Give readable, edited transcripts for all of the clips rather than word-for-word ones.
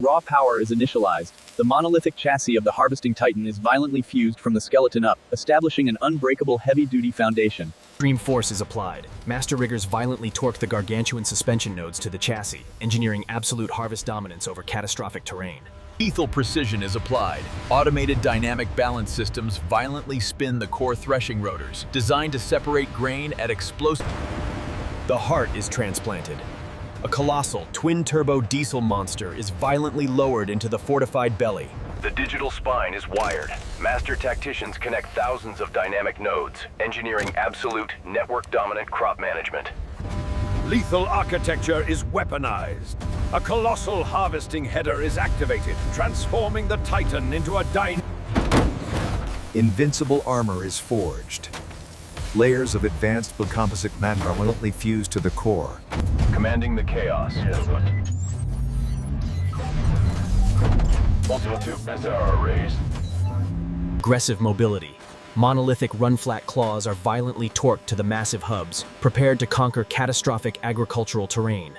raw power is initialized, the monolithic chassis of the harvesting titan is violently fused from the skeleton up, establishing an unbreakable heavy-duty foundation. Extreme force is applied. Master riggers violently torque the gargantuan suspension nodes to the chassis, engineering absolute harvest dominance over catastrophic terrain. Lethal precision is applied. Automated dynamic balance systems violently spin the core threshing rotors, designed to separate grain at explosive. The heart is transplanted. A colossal, twin-turbo diesel monster is violently lowered into the fortified belly. The digital spine is wired. Master tacticians connect thousands of dynamic nodes, engineering absolute, network-dominant crop management. Lethal architecture is weaponized. A colossal harvesting header is activated, transforming the Titan into a Invincible armor is forged. Layers of advanced composite matter permanently fused to the core. Commanding the chaos. SR raised. Aggressive mobility. Monolithic run-flat claws are violently torqued to the massive hubs, prepared to conquer catastrophic agricultural terrain.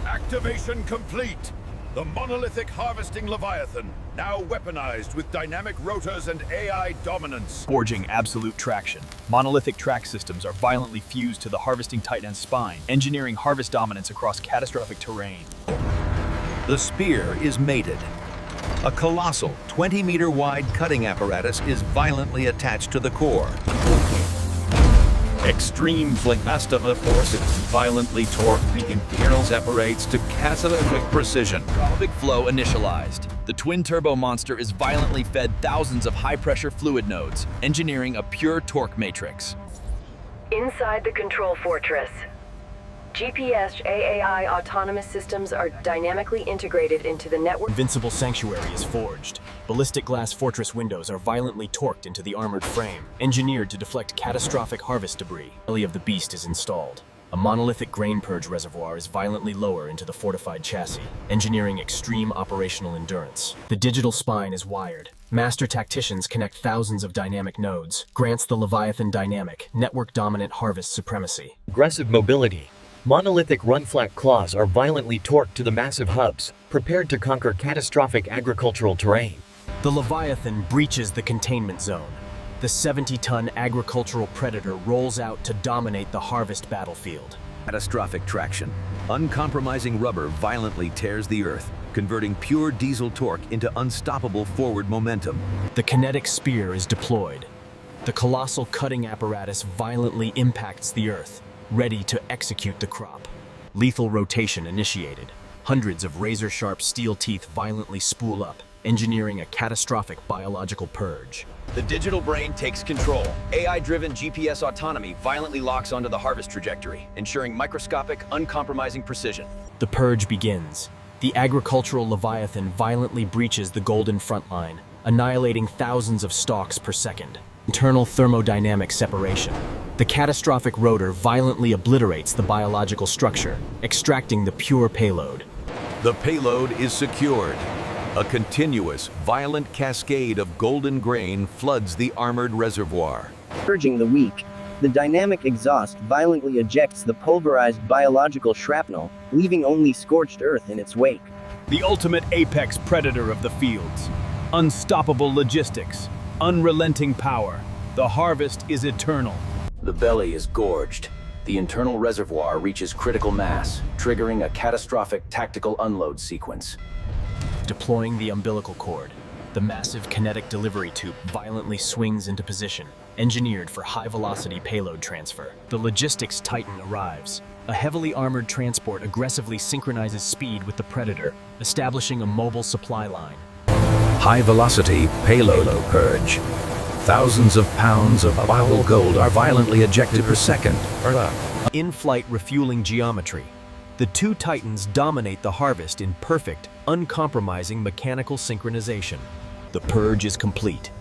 Activation complete. The monolithic harvesting Leviathan, now weaponized with dynamic rotors and AI dominance. Forging absolute traction. Monolithic track systems are violently fused to the harvesting titan's spine, engineering harvest dominance across catastrophic terrain. The spear is mated. A colossal, 20-meter-wide cutting apparatus is violently attached to the core. Extreme phlegmastoma forces violently torque the internal separates to catastrophic precision. Big flow initialized. The twin-turbo monster is violently fed thousands of high-pressure fluid nodes, engineering a pure torque matrix. Inside the control fortress, GPS AAI autonomous systems are dynamically integrated into the network. Invincible sanctuary is forged. Ballistic glass fortress windows are violently torqued into the armored frame, engineered to deflect catastrophic harvest debris. The belly of the beast is installed. A monolithic grain purge reservoir is violently lower into the fortified chassis, engineering extreme operational endurance. The digital spine is wired. Master tacticians connect thousands of dynamic nodes, grants the Leviathan dynamic, network-dominant harvest supremacy. Aggressive mobility. Monolithic run-flat claws are violently torqued to the massive hubs, prepared to conquer catastrophic agricultural terrain. The Leviathan breaches the containment zone. The 70-ton agricultural predator rolls out to dominate the harvest battlefield. Catastrophic traction. Uncompromising rubber violently tears the earth, converting pure diesel torque into unstoppable forward momentum. The kinetic spear is deployed. The colossal cutting apparatus violently impacts the earth, ready to execute the crop. Lethal rotation initiated. Hundreds of razor-sharp steel teeth violently spool up, engineering a catastrophic biological purge. The digital brain takes control. AI-driven GPS autonomy violently locks onto the harvest trajectory, ensuring microscopic, uncompromising precision. The purge begins. The agricultural Leviathan violently breaches the golden front line, annihilating thousands of stalks per second. Internal thermodynamic separation. The catastrophic rotor violently obliterates the biological structure, extracting the pure payload. The payload is secured. A continuous, violent cascade of golden grain floods the armored reservoir. Purging the weak. The dynamic exhaust violently ejects the pulverized biological shrapnel, leaving only scorched earth in its wake. The ultimate apex predator of the fields. Unstoppable logistics. Unrelenting power. The harvest is eternal. The belly is gorged. The internal reservoir reaches critical mass, triggering a catastrophic tactical unload sequence. Deploying the umbilical cord. The massive kinetic delivery tube violently swings into position, engineered for high-velocity payload transfer. The logistics titan arrives. A heavily armored transport aggressively synchronizes speed with the predator, establishing a mobile supply line. High-velocity payload purge. Thousands of pounds of viable gold are violently ejected per second. In-flight refueling geometry. The two titans dominate the harvest in perfect, uncompromising mechanical synchronization. The purge is complete.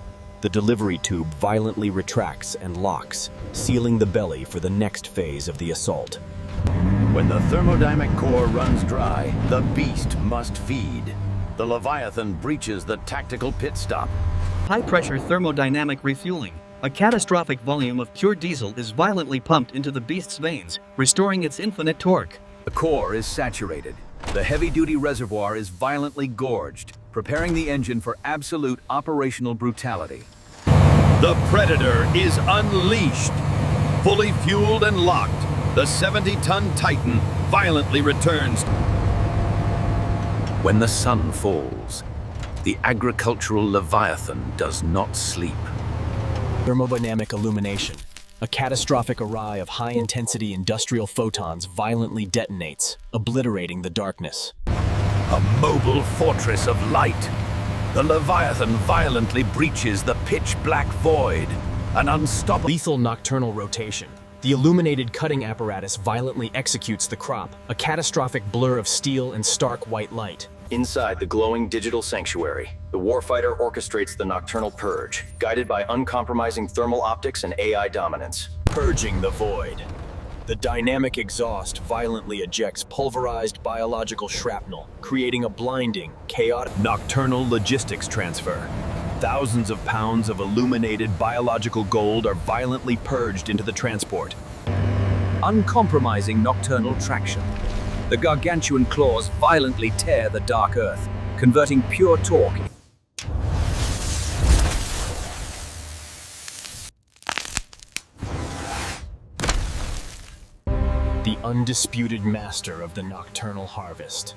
The delivery tube violently retracts and locks, sealing the belly for the next phase of the assault. When the thermodynamic core runs dry, the beast must feed. The Leviathan breaches the tactical pit stop. High-pressure thermodynamic refueling. A catastrophic volume of pure diesel is violently pumped into the beast's veins, restoring its infinite torque. The core is saturated. The heavy-duty reservoir is violently gorged, preparing the engine for absolute operational brutality. The Predator is unleashed. Fully fueled and locked, the 70-ton Titan violently returns. When the sun falls, the agricultural Leviathan does not sleep. Thermodynamic illumination. A catastrophic array of high-intensity industrial photons violently detonates, obliterating the darkness. A mobile fortress of light. The Leviathan violently breaches the pitch-black void. An unstoppable Lethal nocturnal rotation. The illuminated cutting apparatus violently executes the crop, a catastrophic blur of steel and stark white light. Inside the glowing digital sanctuary, the warfighter orchestrates the nocturnal purge, guided by uncompromising thermal optics and AI dominance. Purging the void. The dynamic exhaust violently ejects pulverized biological shrapnel, creating a blinding, chaotic Nocturnal logistics transfer. Thousands of pounds of illuminated biological gold are violently purged into the transport. Uncompromising nocturnal traction. The gargantuan claws violently tear the dark earth, converting pure torque. The undisputed master of the nocturnal harvest.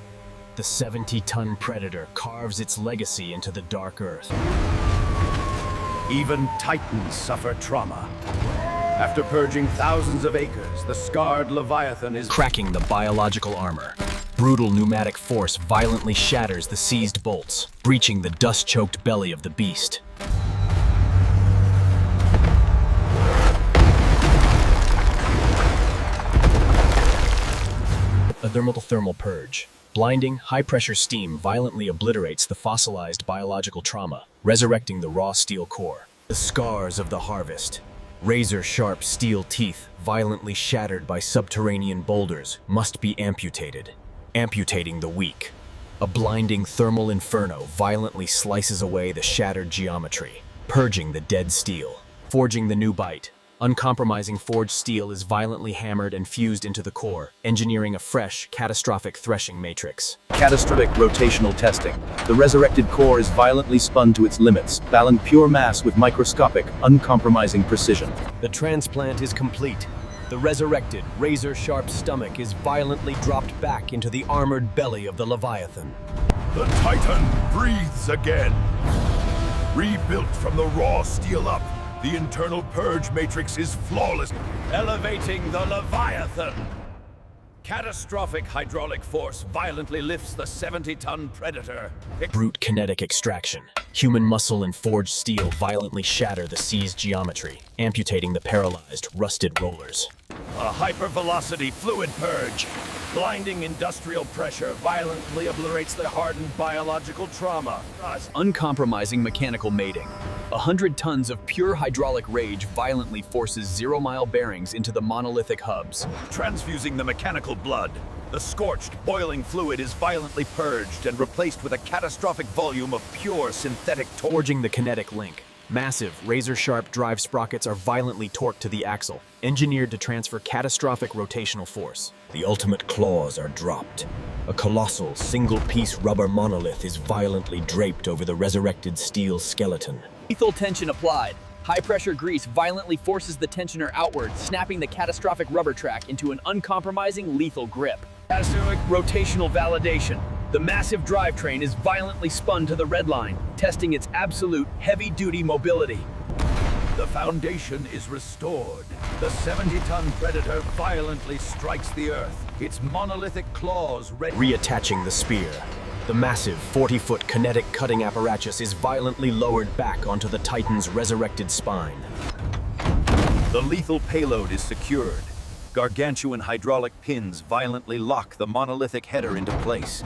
The 70-ton Predator carves its legacy into the dark earth. Even Titans suffer trauma. After purging thousands of acres, the scarred Leviathan is Cracking the biological armor. Brutal pneumatic force violently shatters the seized bolts, breaching the dust-choked belly of the beast. A thermal purge. Blinding, high-pressure steam violently obliterates the fossilized biological trauma, resurrecting the raw steel core. The scars of the harvest. Razor-sharp steel teeth, violently shattered by subterranean boulders, must be amputated, amputating the weak. A blinding thermal inferno violently slices away the shattered geometry, purging the dead steel. Forging the new bite. Uncompromising forged steel is violently hammered and fused into the core, engineering a fresh, catastrophic threshing matrix. Catastrophic rotational testing. The resurrected core is violently spun to its limits, balancing pure mass with microscopic, uncompromising precision. The transplant is complete. The resurrected, razor-sharp stomach is violently dropped back into the armored belly of the Leviathan. The Titan breathes again. Rebuilt from the raw steel up, the internal purge matrix is flawless, elevating the Leviathan. Catastrophic hydraulic force violently lifts the 70-ton Predator. Brute kinetic extraction. Human muscle and forged steel violently shatter the seized geometry, amputating the paralyzed, rusted rollers. A hypervelocity fluid purge. Blinding industrial pressure violently obliterates the hardened biological trauma. Uncompromising mechanical mating. 100 tons of pure hydraulic rage violently forces zero-mile bearings into the monolithic hubs. Transfusing the mechanical blood. The scorched, boiling fluid is violently purged and replaced with a catastrophic volume of pure synthetic torque. Forging the kinetic link. Massive, razor-sharp drive sprockets are violently torqued to the axle, engineered to transfer catastrophic rotational force. The ultimate claws are dropped. A colossal, single-piece rubber monolith is violently draped over the resurrected steel skeleton. Lethal tension applied. High-pressure grease violently forces the tensioner outward, snapping the catastrophic rubber track into an uncompromising lethal grip. Catastrophic rotational validation. The massive drivetrain is violently spun to the red line, testing its absolute heavy-duty mobility. The foundation is restored. The 70-ton Predator violently strikes the earth, its monolithic claws reattaching the spear. The massive 40-foot kinetic cutting apparatus is violently lowered back onto the Titan's resurrected spine. The lethal payload is secured. Gargantuan hydraulic pins violently lock the monolithic header into place.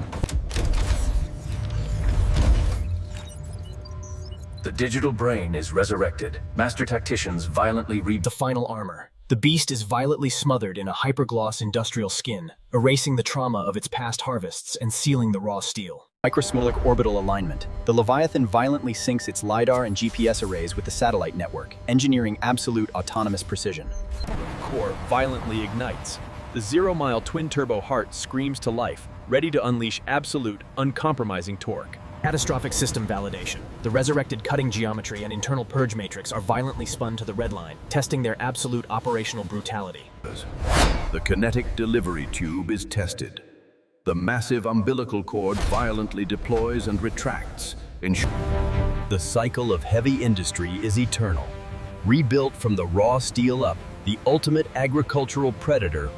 The digital brain is resurrected. Master tacticians violently the final armor. The beast is violently smothered in a hypergloss industrial skin, erasing the trauma of its past harvests and sealing the raw steel. Microsmolic orbital alignment. The Leviathan violently syncs its LiDAR and GPS arrays with the satellite network, engineering absolute autonomous precision. Core violently ignites. The zero-mile twin-turbo heart screams to life, ready to unleash absolute, uncompromising torque. Catastrophic system validation. The resurrected cutting geometry and internal purge matrix are violently spun to the red line, testing their absolute operational brutality. The kinetic delivery tube is tested. The massive umbilical cord violently deploys and retracts. The cycle of heavy industry is eternal. Rebuilt from the raw steel up, the ultimate agricultural predator